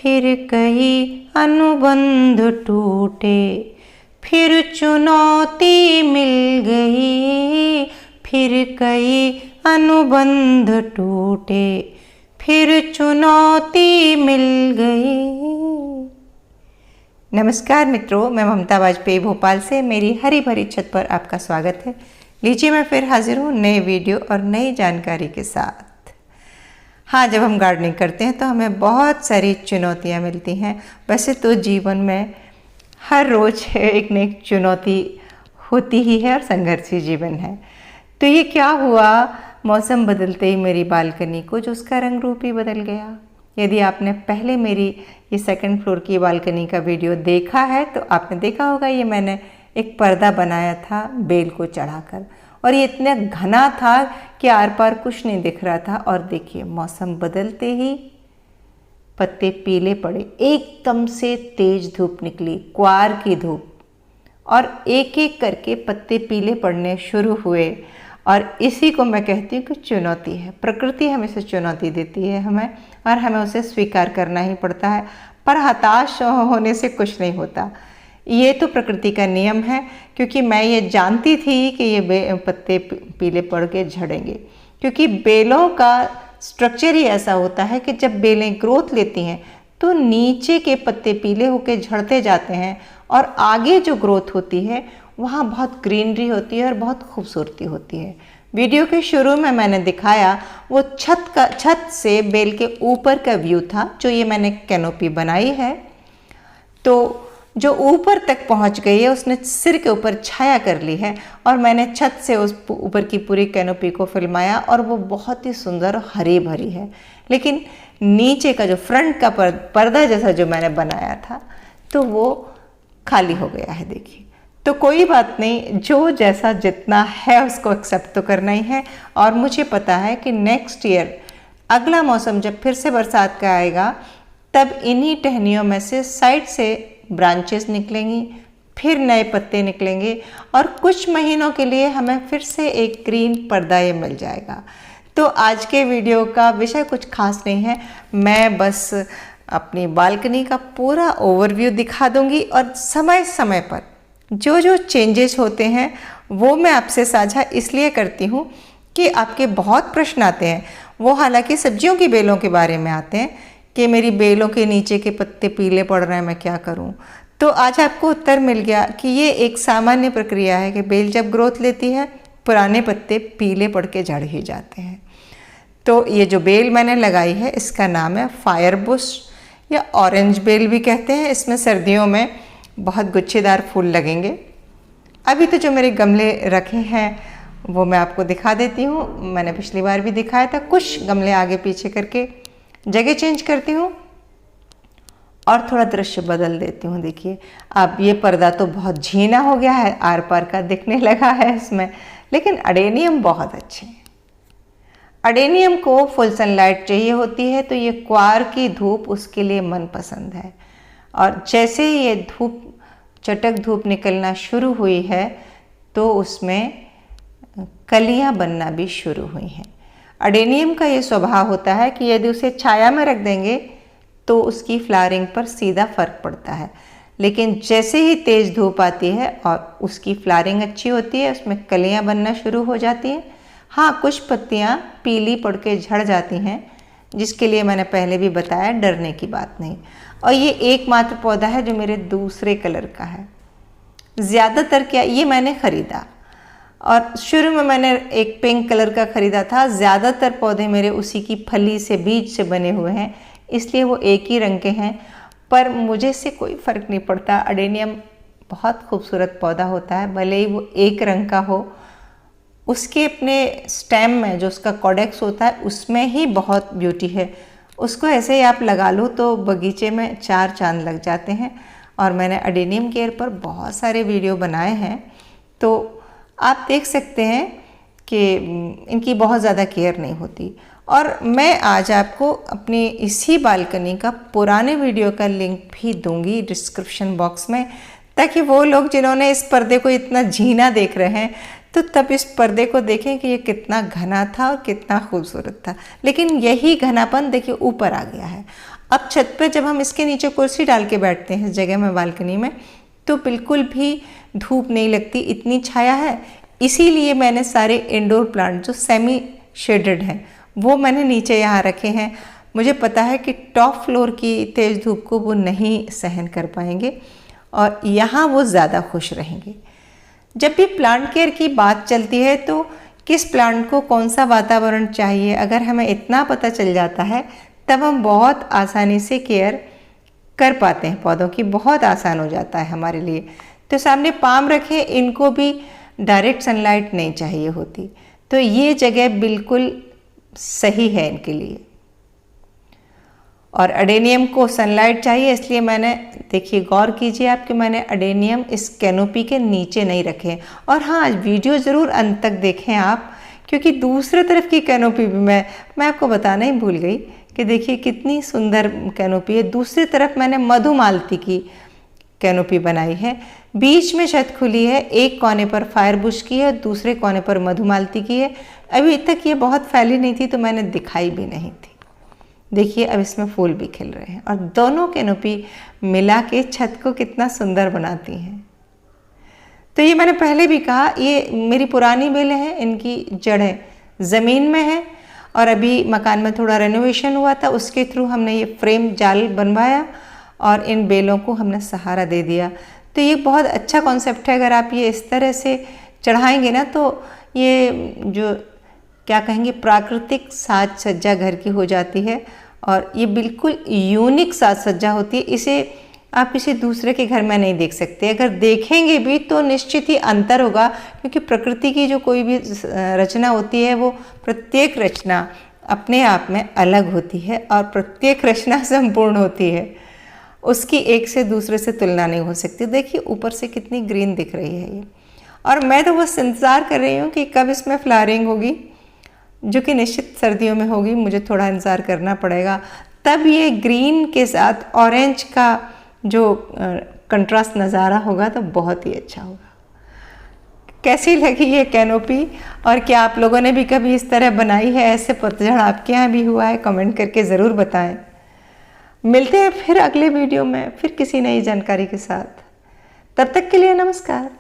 फिर कई अनुबंध टूटे, फिर चुनौती मिल गई। फिर कई अनुबंध टूटे, फिर चुनौती मिल गई। नमस्कार मित्रों, मैं ममता वाजपेयी भोपाल से मेरी हरी भरी छत पर आपका स्वागत है। लीजिए, मैं फिर हाजिर हूँ नए वीडियो और नई जानकारी के साथ। हाँ, जब हम गार्डनिंग करते हैं तो हमें बहुत सारी चुनौतियाँ मिलती हैं। वैसे तो जीवन में हर रोज़ एक न एक चुनौती होती ही है और संघर्षी जीवन है। तो ये क्या हुआ, मौसम बदलते ही मेरी बालकनी को जो उसका रंग रूप ही बदल गया। यदि आपने पहले मेरी ये सेकंड फ्लोर की बालकनी का वीडियो देखा है तो आपने देखा होगा, ये मैंने एक पर्दा बनाया था बेल को चढ़ाकर, और ये इतना घना था कि आर पार कुछ नहीं दिख रहा था। और देखिए, मौसम बदलते ही पत्ते पीले पड़े, एकदम से तेज धूप निकली, क्वार की धूप, और एक एक करके पत्ते पीले पड़ने शुरू हुए। और इसी को मैं कहती हूँ कि चुनौती है। प्रकृति हमेशा चुनौती देती है हमें, और हमें उसे स्वीकार करना ही पड़ता है। पर हताश होने से कुछ नहीं होता, ये तो प्रकृति का नियम है। क्योंकि मैं ये जानती थी कि ये पत्ते पीले पड़ के झड़ेंगे, क्योंकि बेलों का स्ट्रक्चर ही ऐसा होता है कि जब बेलें ग्रोथ लेती हैं तो नीचे के पत्ते पीले होकर झड़ते जाते हैं, और आगे जो ग्रोथ होती है वहाँ बहुत ग्रीनरी होती है और बहुत खूबसूरती होती है। वीडियो के शुरू में मैंने दिखाया वो छत से बेल के ऊपर का व्यू था, जो ये मैंने कैनोपी बनाई है। तो जो ऊपर तक पहुंच गई है उसने सिर के ऊपर छाया कर ली है, और मैंने छत से उस ऊपर की पूरी कैनोपी को फिल्माया, और वो बहुत ही सुंदर और हरी भरी है। लेकिन नीचे का जो फ्रंट का पर्दा जैसा जो मैंने बनाया था तो वो खाली हो गया है। देखिए, तो कोई बात नहीं, जो जैसा जितना है उसको एक्सेप्ट तो करना ही है। और मुझे पता है कि नेक्स्ट ईयर अगला मौसम जब फिर से बरसात का आएगा, तब इन्हीं टहनियों में से साइड से ब्रांचेस निकलेंगी, फिर नए पत्ते निकलेंगे, और कुछ महीनों के लिए हमें फिर से एक ग्रीन पर्दा ये मिल जाएगा। तो आज के वीडियो का विषय कुछ खास नहीं है, मैं बस अपनी बालकनी का पूरा ओवरव्यू दिखा दूंगी, और समय समय पर जो जो चेंजेस होते हैं वो मैं आपसे साझा इसलिए करती हूँ कि आपके बहुत प्रश्न आते हैं। वो हालांकि सब्जियों की बेलों के बारे में आते हैं कि मेरी बेलों के नीचे के पत्ते पीले पड़ रहे हैं, मैं क्या करूं। तो आज आपको उत्तर मिल गया कि ये एक सामान्य प्रक्रिया है कि बेल जब ग्रोथ लेती है पुराने पत्ते पीले पड़ के झड़ ही जाते हैं। तो ये जो बेल मैंने लगाई है इसका नाम है फायर बुश या ऑरेंज बेल भी कहते हैं। इसमें सर्दियों में बहुत गुच्छेदार फूल लगेंगे। अभी तो जो मेरे गमले रखे हैं वो मैं आपको दिखा देती हूँ। मैंने पिछली बार भी दिखाया था, कुछ गमले आगे पीछे करके जगह चेंज करती हूँ और थोड़ा दृश्य बदल देती हूँ। देखिए, अब ये पर्दा तो बहुत झीना हो गया है, आर पार का दिखने लगा है इसमें, लेकिन अडेनियम बहुत अच्छे हैं। अडेनियम को फुल सनलाइट चाहिए होती है, तो ये क्वार की धूप उसके लिए मनपसंद है। और जैसे ही ये धूप चटक धूप निकलना शुरू हुई है तो उसमें कलियां बनना भी शुरू हुई हैं। अडेनियम का ये स्वभाव होता है कि यदि उसे छाया में रख देंगे तो उसकी फ्लावरिंग पर सीधा फर्क पड़ता है, लेकिन जैसे ही तेज धूप आती है और उसकी फ्लावरिंग अच्छी होती है, उसमें कलियां बनना शुरू हो जाती हैं। हाँ, कुछ पत्तियां पीली पड़ के झड़ जाती हैं, जिसके लिए मैंने पहले भी बताया, डरने की बात नहीं। और ये एकमात्र पौधा है जो मेरे दूसरे कलर का है। ज़्यादातर क्या, ये मैंने ख़रीदा, और शुरू में मैंने एक पिंक कलर का ख़रीदा था। ज़्यादातर पौधे मेरे उसी की फली से, बीज से बने हुए हैं, इसलिए वो एक ही रंग के हैं। पर मुझे इससे कोई फ़र्क नहीं पड़ता। अडेनियम बहुत खूबसूरत पौधा होता है, भले ही वो एक रंग का हो। उसके अपने स्टेम में जो उसका कॉडेक्स होता है उसमें ही बहुत ब्यूटी है। उसको ऐसे ही आप लगा लो तो बगीचे में चार चांद लग जाते हैं। और मैंने अडेनियम केयर पर बहुत सारे वीडियो बनाए हैं, तो आप देख सकते हैं कि इनकी बहुत ज़्यादा केयर नहीं होती। और मैं आज आपको अपनी इसी बालकनी का पुराने वीडियो का लिंक भी दूंगी डिस्क्रिप्शन बॉक्स में, ताकि वो लोग जिन्होंने इस पर्दे को इतना झीना देख रहे हैं तो तब इस पर्दे को देखें कि ये कितना घना था और कितना खूबसूरत था। लेकिन यही घनापन देखिए ऊपर आ गया है। अब छत पे जब हम इसके नीचे कुर्सी डाल के बैठते हैं इस जगह में बालकनी में, तो बिल्कुल भी धूप नहीं लगती, इतनी छाया है। इसीलिए मैंने सारे इंडोर प्लांट जो सेमी शेडेड हैं वो मैंने नीचे यहाँ रखे हैं। मुझे पता है कि टॉप फ्लोर की तेज़ धूप को वो नहीं सहन कर पाएंगे और यहाँ वो ज़्यादा खुश रहेंगे। जब भी प्लांट केयर की बात चलती है तो किस प्लांट को कौन सा वातावरण चाहिए, अगर हमें इतना पता चल जाता है तब हम बहुत आसानी से केयर कर पाते हैं पौधों की, बहुत आसान हो जाता है हमारे लिए। तो सामने पाम रखे, इनको भी डायरेक्ट सनलाइट नहीं चाहिए होती, तो ये जगह बिल्कुल सही है इनके लिए। और अडेनियम को सनलाइट चाहिए, इसलिए मैंने, देखिए गौर कीजिए आप कि मैंने अडेनियम इस कैनोपी के नीचे नहीं रखे। और हाँ, वीडियो ज़रूर अंत तक देखें आप, क्योंकि दूसरे तरफ की कैनोपी भी मैं आपको बताना ही भूल गई कि देखिए कितनी सुंदर कैनोपी है। दूसरी तरफ मैंने मधुमालती की कैनोपी बनाई है, बीच में छत खुली है, एक कोने पर फायरबुश की है, दूसरे कोने पर मधुमालती की है। अभी तक ये बहुत फैली नहीं थी तो मैंने दिखाई भी नहीं थी। देखिए अब इसमें फूल भी खिल रहे हैं और दोनों कैनोपी मिला के छत को कितना सुंदर बनाती हैं। तो ये मैंने पहले भी कहा, ये मेरी पुरानी बेलें हैं, इनकी जड़ें ज़मीन में हैं और अभी मकान में थोड़ा रेनोवेशन हुआ था, उसके थ्रू हमने ये फ्रेम जाल बनवाया और इन बेलों को हमने सहारा दे दिया। तो ये बहुत अच्छा कॉन्सेप्ट है। अगर आप ये इस तरह से चढ़ाएंगे ना तो ये जो क्या कहेंगे प्राकृतिक साज सज्जा घर की हो जाती है और ये बिल्कुल यूनिक साज सज्जा होती है। इसे आप किसी दूसरे के घर में नहीं देख सकते, अगर देखेंगे भी तो निश्चित ही अंतर होगा, क्योंकि प्रकृति की जो कोई भी रचना होती है वो प्रत्येक रचना अपने आप में अलग होती है और प्रत्येक रचना संपूर्ण होती है, उसकी एक से दूसरे से तुलना नहीं हो सकती। देखिए ऊपर से कितनी ग्रीन दिख रही है ये, और मैं तो बस इंतज़ार कर रही हूँ कि कब इसमें फ्लावरिंग होगी, जो कि निश्चित सर्दियों में होगी, मुझे थोड़ा इंतज़ार करना पड़ेगा। तब ये ग्रीन के साथ ऑरेंज का जो कंट्रास्ट नज़ारा होगा तो बहुत ही अच्छा होगा। कैसी लगी ये कैनोपी, और क्या आप लोगों ने भी कभी इस तरह बनाई है, ऐसे पतझड़ आपके यहाँ भी हुआ है, कमेंट करके ज़रूर बताएं। मिलते हैं फिर अगले वीडियो में फिर किसी नई जानकारी के साथ, तब तक के लिए नमस्कार।